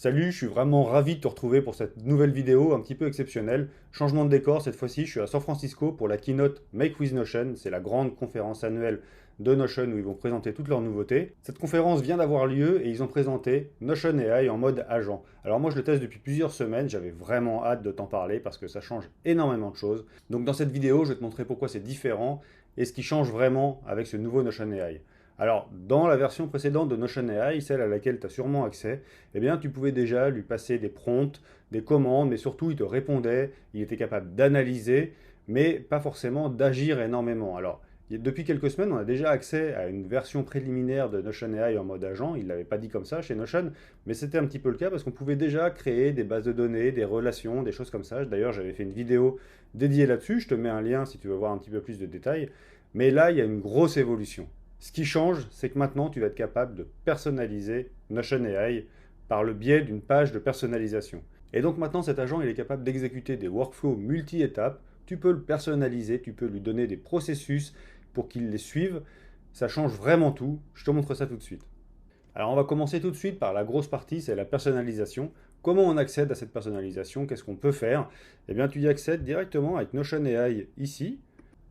Salut, je suis vraiment ravi de te retrouver pour cette nouvelle vidéo un petit peu exceptionnelle. Changement de décor, cette fois-ci, je suis à San Francisco pour la keynote Make with Notion. C'est la grande conférence annuelle de Notion où ils vont présenter toutes leurs nouveautés. Cette conférence vient d'avoir lieu et ils ont présenté Notion AI en mode agent. Alors moi, je le teste depuis plusieurs semaines, j'avais vraiment hâte de t'en parler parce que ça change énormément de choses. Donc dans cette vidéo, je vais te montrer pourquoi c'est différent et ce qui change vraiment avec ce nouveau Notion AI. Alors, dans la version précédente de Notion AI, celle à laquelle tu as sûrement accès, eh bien, tu pouvais déjà lui passer des prompts, des commandes, mais surtout, il te répondait, il était capable d'analyser, mais pas forcément d'agir énormément. Alors, depuis quelques semaines, on a déjà accès à une version préliminaire de Notion AI en mode agent. Il ne l'avait pas dit comme ça chez Notion, mais c'était un petit peu le cas parce qu'on pouvait déjà créer des bases de données, des relations, des choses comme ça. D'ailleurs, j'avais fait une vidéo dédiée là-dessus. Je te mets un lien si tu veux voir un petit peu plus de détails. Mais là, il y a une grosse évolution. Ce qui change, c'est que maintenant, tu vas être capable de personnaliser Notion AI par le biais d'une page de personnalisation. Et donc maintenant, cet agent, il est capable d'exécuter des workflows multi-étapes. Tu peux le personnaliser, tu peux lui donner des processus pour qu'il les suive. Ça change vraiment tout. Je te montre ça tout de suite. Alors on va commencer tout de suite par la grosse partie, c'est la personnalisation. Comment on accède à cette personnalisation? Qu'est-ce qu'on peut faire? Eh bien, tu y accèdes directement avec Notion AI ici.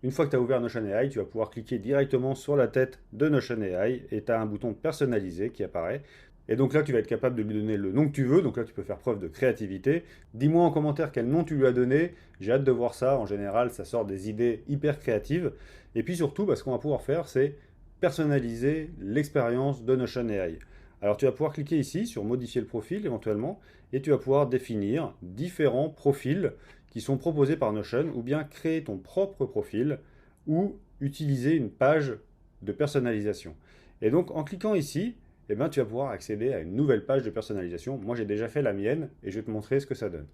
Une fois que tu as ouvert Notion AI, tu vas pouvoir cliquer directement sur la tête de Notion AI et tu as un bouton personnalisé qui apparaît. Et donc là, tu vas être capable de lui donner le nom que tu veux. Donc là, tu peux faire preuve de créativité. Dis-moi en commentaire quel nom tu lui as donné. J'ai hâte de voir ça. En général, ça sort des idées hyper créatives. Et puis surtout, ce qu'on va pouvoir faire, c'est personnaliser l'expérience de Notion AI. Alors tu vas pouvoir cliquer ici sur modifier le profil éventuellement et tu vas pouvoir définir différents profils qui sont proposés par Notion ou bien créer ton propre profil ou utiliser une page de personnalisation. Et donc en cliquant ici, eh ben, tu vas pouvoir accéder à une nouvelle page de personnalisation. Moi j'ai déjà fait la mienne et je vais te montrer ce que ça donne.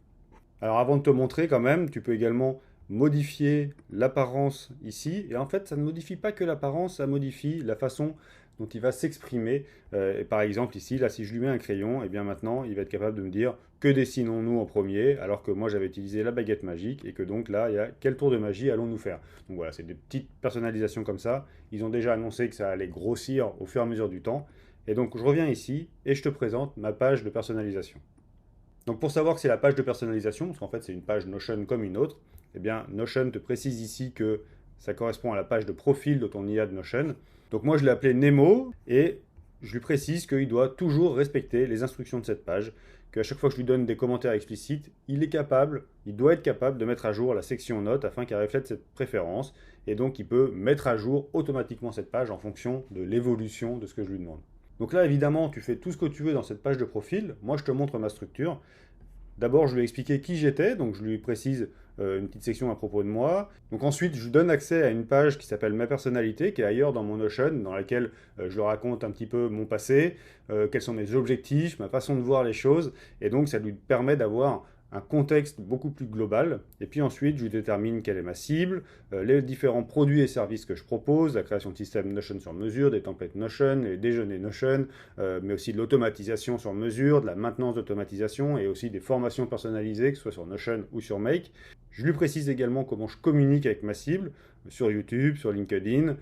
Alors avant de te montrer quand même, tu peux également modifier l'apparence ici. Et en fait, ça ne modifie pas que l'apparence, ça modifie la façon dont il va s'exprimer. Par exemple ici, là, si je lui mets un crayon, et bien maintenant, il va être capable de me dire que dessinons-nous en premier, alors que moi j'avais utilisé la baguette magique, et que donc là, il y a quel tour de magie allons-nous faire. Donc voilà, c'est des petites personnalisations comme ça. Ils ont déjà annoncé que ça allait grossir au fur et à mesure du temps. Et donc je reviens ici, et je te présente ma page de personnalisation. Donc pour savoir que c'est la page de personnalisation, parce qu'en fait c'est une page Notion comme une autre, eh bien Notion te précise ici que ça correspond à la page de profil de ton IA de Notion. Donc moi je l'ai appelé Nemo et je lui précise qu'il doit toujours respecter les instructions de cette page, qu'à chaque fois que je lui donne des commentaires explicites, il doit être capable de mettre à jour la section notes afin qu'elle reflète cette préférence et donc il peut mettre à jour automatiquement cette page en fonction de l'évolution de ce que je lui demande. Donc là, évidemment, tu fais tout ce que tu veux dans cette page de profil. Moi, je te montre ma structure. D'abord, je lui ai expliqué qui j'étais, donc je lui précise une petite section à propos de moi. Donc ensuite, je lui donne accès à une page qui s'appelle Ma personnalité, qui est ailleurs dans mon Notion, dans laquelle je raconte un petit peu mon passé, quels sont mes objectifs, ma façon de voir les choses, et donc ça lui permet d'avoir un contexte beaucoup plus global. Et puis ensuite, je lui détermine quelle est ma cible, les différents produits et services que je propose, la création de systèmes Notion sur mesure, des templates Notion, les déjeuners Notion, mais aussi de l'automatisation sur mesure, de la maintenance d'automatisation et aussi des formations personnalisées, que ce soit sur Notion ou sur Make. Je lui précise également comment je communique avec ma cible, sur YouTube, sur LinkedIn,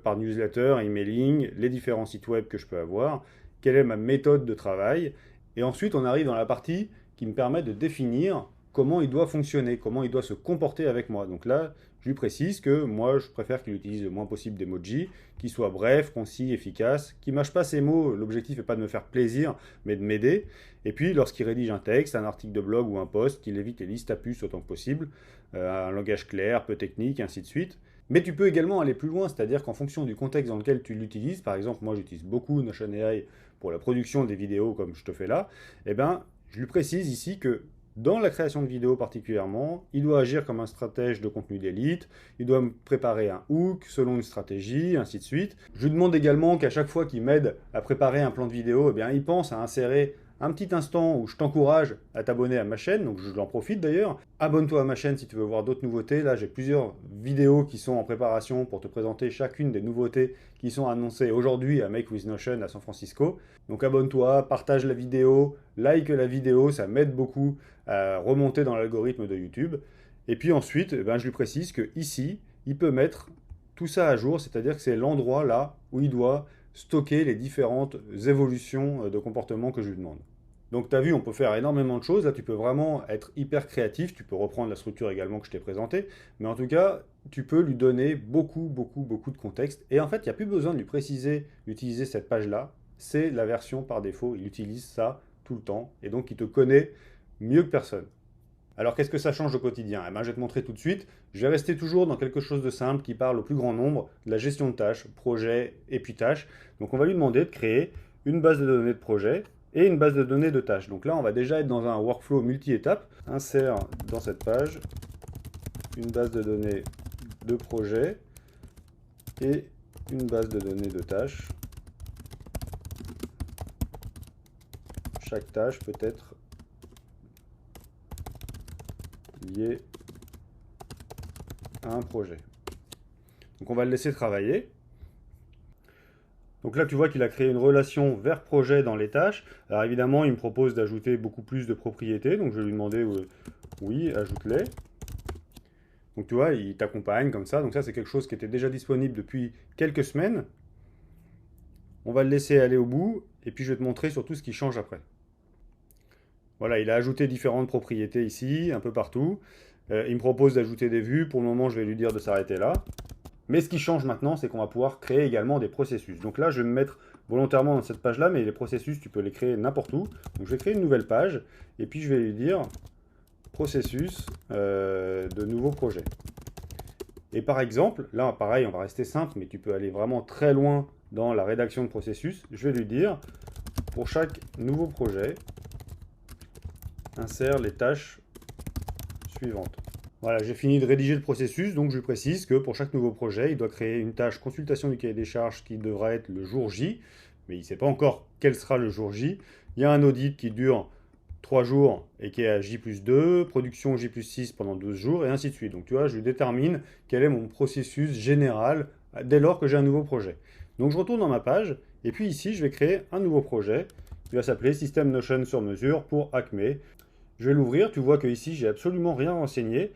par newsletter, emailing, les différents sites web que je peux avoir, quelle est ma méthode de travail. Et ensuite, on arrive dans la partie qui me permet de définir comment il doit fonctionner, comment il doit se comporter avec moi. Donc là, je lui précise que moi, je préfère qu'il utilise le moins possible d'emoji, qu'il soit bref, concis, efficace, qu'il mâche pas ses mots. L'objectif n'est pas de me faire plaisir, mais de m'aider. Et puis, lorsqu'il rédige un texte, un article de blog ou un post, qu'il évite les listes à puces autant que possible, un langage clair, peu technique, ainsi de suite. Mais tu peux également aller plus loin, c'est-à-dire qu'en fonction du contexte dans lequel tu l'utilises, par exemple, moi j'utilise beaucoup Notion AI pour la production des vidéos comme je te fais là, eh ben, je lui précise ici que dans la création de vidéos particulièrement, il doit agir comme un stratège de contenu d'élite, il doit me préparer un hook selon une stratégie, ainsi de suite. Je lui demande également qu'à chaque fois qu'il m'aide à préparer un plan de vidéo, eh bien, il pense à insérer un petit instant où je t'encourage à t'abonner à ma chaîne, donc je l'en profite d'ailleurs. Abonne-toi à ma chaîne si tu veux voir d'autres nouveautés. Là, j'ai plusieurs vidéos qui sont en préparation pour te présenter chacune des nouveautés qui sont annoncées aujourd'hui à Make with Notion à San Francisco. Donc abonne-toi, partage la vidéo, like la vidéo, ça m'aide beaucoup à remonter dans l'algorithme de YouTube. Et puis ensuite, eh ben, je lui précise que ici, il peut mettre tout ça à jour, c'est-à-dire que c'est l'endroit là où il doit stocker les différentes évolutions de comportement que je lui demande. Donc tu as vu, on peut faire énormément de choses. Là, tu peux vraiment être hyper créatif. Tu peux reprendre la structure également que je t'ai présentée. Mais en tout cas, tu peux lui donner beaucoup de contexte. Et en fait, il n'y a plus besoin de lui préciser d'utiliser cette page-là. C'est la version par défaut. Il utilise ça tout le temps. Et donc, il te connaît mieux que personne. Alors, qu'est-ce que ça change au quotidien? Eh ben, je vais te montrer tout de suite. Je vais rester toujours dans quelque chose de simple qui parle au plus grand nombre, de la gestion de tâches, projet et puis tâches. Donc, on va lui demander de créer une base de données de projet et une base de données de tâches. Donc là, on va déjà être dans un workflow multi-étapes. Insère dans cette page une base de données de projet et une base de données de tâches. Chaque tâche peut être liée à un projet. Donc on va le laisser travailler. Donc là, tu vois qu'il a créé une relation vers projet dans les tâches. Alors évidemment, il me propose d'ajouter beaucoup plus de propriétés. Donc je vais lui demander, oui, ajoute-les. Donc tu vois, il t'accompagne comme ça. Donc ça, c'est quelque chose qui était déjà disponible depuis quelques semaines. On va le laisser aller au bout. Et puis je vais te montrer surtout ce qui change après. Voilà, il a ajouté différentes propriétés ici, un peu partout. Il me propose d'ajouter des vues. Pour le moment, je vais lui dire de s'arrêter là. Mais ce qui change maintenant, c'est qu'on va pouvoir créer également des processus. Donc là, je vais me mettre volontairement dans cette page-là, mais les processus, tu peux les créer n'importe où. Donc je vais créer une nouvelle page, et puis je vais lui dire processus de nouveau projet. Et par exemple, là, pareil, on va rester simple, mais tu peux aller vraiment très loin dans la rédaction de processus. Je vais lui dire, pour chaque nouveau projet, insère les tâches suivantes. Voilà, j'ai fini de rédiger le processus, donc je lui précise que pour chaque nouveau projet, il doit créer une tâche consultation du cahier des charges qui devra être le jour J, mais il ne sait pas encore quel sera le jour J. Il y a un audit qui dure 3 jours et qui est à J+2, production J+6 pendant 12 jours, et ainsi de suite. Donc tu vois, je détermine quel est mon processus général dès lors que j'ai un nouveau projet. Donc je retourne dans ma page, et puis ici, je vais créer un nouveau projet qui va s'appeler Système Notion sur mesure pour Acme. Je vais l'ouvrir, tu vois que ici j'ai absolument rien renseigné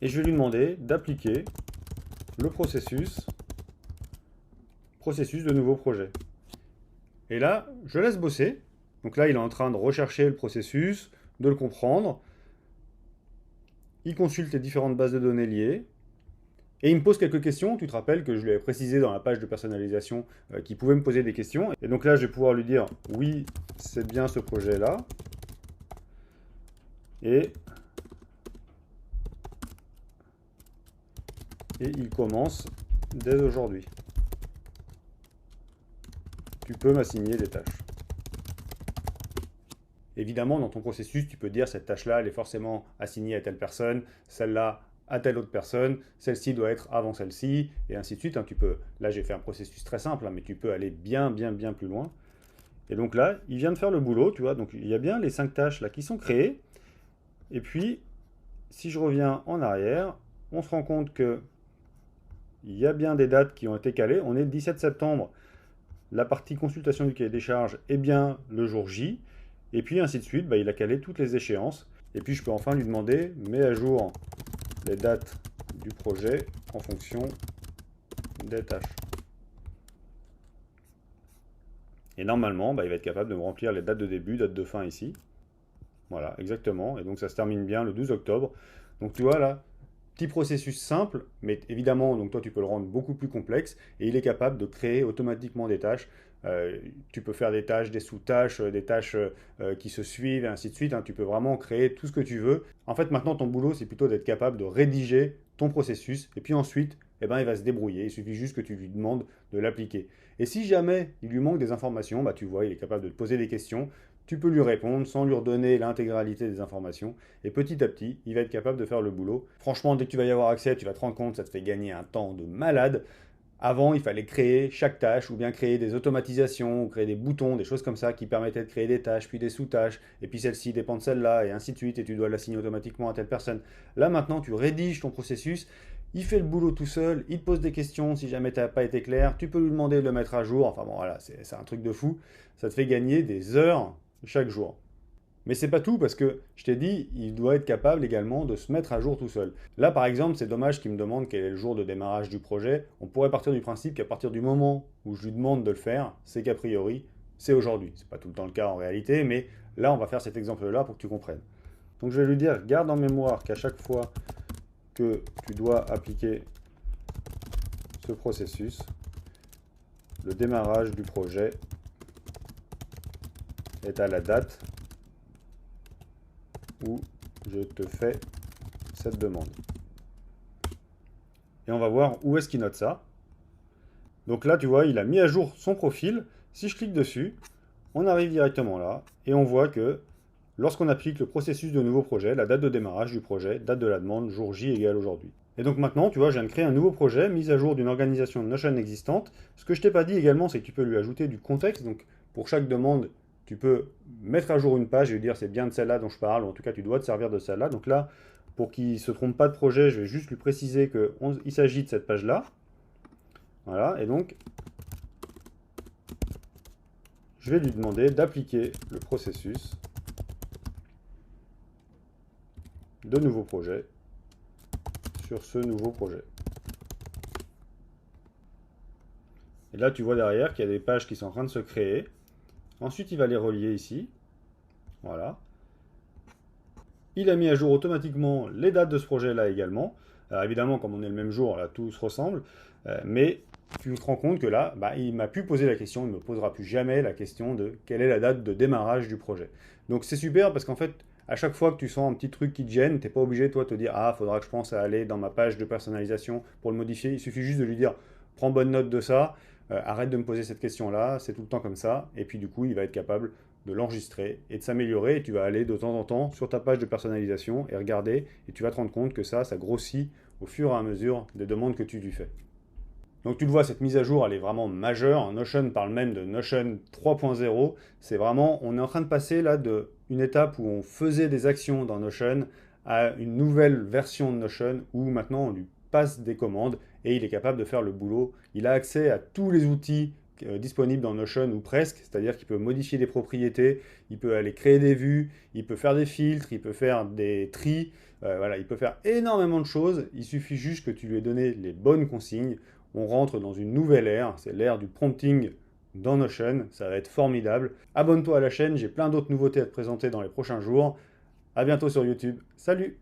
et je vais lui demander d'appliquer le processus de nouveau projet. Et là, je laisse bosser. Donc là, il est en train de rechercher le processus, de le comprendre. Il consulte les différentes bases de données liées. Et il me pose quelques questions. Tu te rappelles que je lui avais précisé dans la page de personnalisation qu'il pouvait me poser des questions. Et donc là, je vais pouvoir lui dire « Oui, c'est bien ce projet-là ». Et il commence dès aujourd'hui. Tu peux m'assigner des tâches. Évidemment, dans ton processus, tu peux dire cette tâche-là, elle est forcément assignée à telle personne, celle-là à telle autre personne, celle-ci doit être avant celle-ci, et ainsi de suite. Tu peux, là, j'ai fait un processus très simple, mais tu peux aller bien plus loin. Et donc là, il vient de faire le boulot, tu vois. Donc il y a bien les 5 tâches là qui sont créées. Et puis, si je reviens en arrière, on se rend compte que il y a bien des dates qui ont été calées. On est le 17 septembre. La partie consultation du cahier des charges est bien le jour J. Et puis, ainsi de suite, il a calé toutes les échéances. Et puis, je peux enfin lui demander, mets à jour les dates du projet en fonction des tâches. Et normalement, il va être capable de me remplir les dates de début, dates de fin ici. Voilà, exactement. Et donc ça se termine bien le 12 octobre. Donc tu vois là, petit processus simple, mais évidemment, donc toi tu peux le rendre beaucoup plus complexe. Et il est capable de créer automatiquement des tâches. Tu peux faire des tâches, des sous-tâches, des tâches qui se suivent, et ainsi de suite. Tu peux vraiment créer tout ce que tu veux. En fait, maintenant, ton boulot, c'est plutôt d'être capable de rédiger ton processus. Et puis ensuite, il va se débrouiller. Il suffit juste que tu lui demandes de l'appliquer. Et si jamais il lui manque des informations, tu vois, il est capable de te poser des questions. Tu peux lui répondre sans lui redonner l'intégralité des informations. Et petit à petit, il va être capable de faire le boulot. Franchement, dès que tu vas y avoir accès, tu vas te rendre compte, ça te fait gagner un temps de malade. Avant, il fallait créer chaque tâche ou bien créer des automatisations, ou créer des boutons, des choses comme ça qui permettaient de créer des tâches, puis des sous-tâches, et puis celle-ci dépend de celle-là, et ainsi de suite, et tu dois l'assigner automatiquement à telle personne. Là, maintenant, tu rédiges ton processus, il fait le boulot tout seul, il te pose des questions si jamais tu n'as pas été clair, tu peux lui demander de le mettre à jour, enfin bon, voilà, c'est un truc de fou. Ça te fait gagner des heures chaque jour. Mais c'est pas tout parce que, je t'ai dit, il doit être capable également de se mettre à jour tout seul. Là, par exemple, c'est dommage qu'il me demande quel est le jour de démarrage du projet. On pourrait partir du principe qu'à partir du moment où je lui demande de le faire, c'est qu'a priori, c'est aujourd'hui. C'est pas tout le temps le cas en réalité, mais Là, on va faire cet exemple-là pour que tu comprennes. Donc je vais lui dire, garde en mémoire qu'à chaque fois que tu dois appliquer ce processus, le démarrage du projet est à la date où je te fais cette demande. Et on va voir où est-ce qu'il note ça. Donc là, tu vois, il a mis à jour son profil. Si je clique dessus, on arrive directement là et on voit que lorsqu'on applique le processus de nouveau projet, la date de démarrage du projet, date de la demande, jour J égale aujourd'hui. Et donc maintenant, tu vois, je viens de créer un nouveau projet, mise à jour d'une organisation Notion existante. Ce que je t'ai pas dit également, c'est que tu peux lui ajouter du contexte. Donc pour chaque demande, tu peux mettre à jour une page et lui dire c'est bien de celle-là dont je parle, ou en tout cas tu dois te servir de celle-là. Donc là, pour qu'il ne se trompe pas de projet, je vais juste lui préciser qu'il s'agit de cette page-là. Voilà, et donc je vais lui demander d'appliquer le processus de nouveau projet sur ce nouveau projet. Et là, tu vois derrière qu'il y a des pages qui sont en train de se créer. Ensuite, il va les relier ici. Voilà. Il a mis à jour automatiquement les dates de ce projet-là également. Alors évidemment, comme on est le même jour, là, tout se ressemble. Mais tu te rends compte que là, il m'a pu poser la question, il ne me posera plus jamais la question de quelle est la date de démarrage du projet. Donc c'est super parce qu'en fait, à chaque fois que tu sens un petit truc qui te gêne, tu n'es pas obligé, toi, de te dire « Ah, il faudra que je pense à aller dans ma page de personnalisation pour le modifier. » Il suffit juste de lui dire « Prends bonne note de ça, arrête de me poser cette question-là, c'est tout le temps comme ça. » Et puis du coup, il va être capable de l'enregistrer et de s'améliorer. Et tu vas aller de temps en temps sur ta page de personnalisation et regarder. Et tu vas te rendre compte que ça grossit au fur et à mesure des demandes que tu lui fais. Donc tu le vois, cette mise à jour, elle est vraiment majeure. Notion parle même de Notion 3.0. C'est vraiment, on est en train de passer là d'une étape où on faisait des actions dans Notion à une nouvelle version de Notion où maintenant on lui passe des commandes et il est capable de faire le boulot. Il a accès à tous les outils disponibles dans Notion ou presque, c'est-à-dire qu'il peut modifier des propriétés, il peut aller créer des vues, il peut faire des filtres, il peut faire des tris, voilà, il peut faire énormément de choses. Il suffit juste que tu lui aies donné les bonnes consignes. On rentre dans une nouvelle ère, c'est l'ère du prompting dans Notion, ça va être formidable. Abonne-toi à la chaîne, j'ai plein d'autres nouveautés à te présenter dans les prochains jours. A bientôt sur YouTube, salut!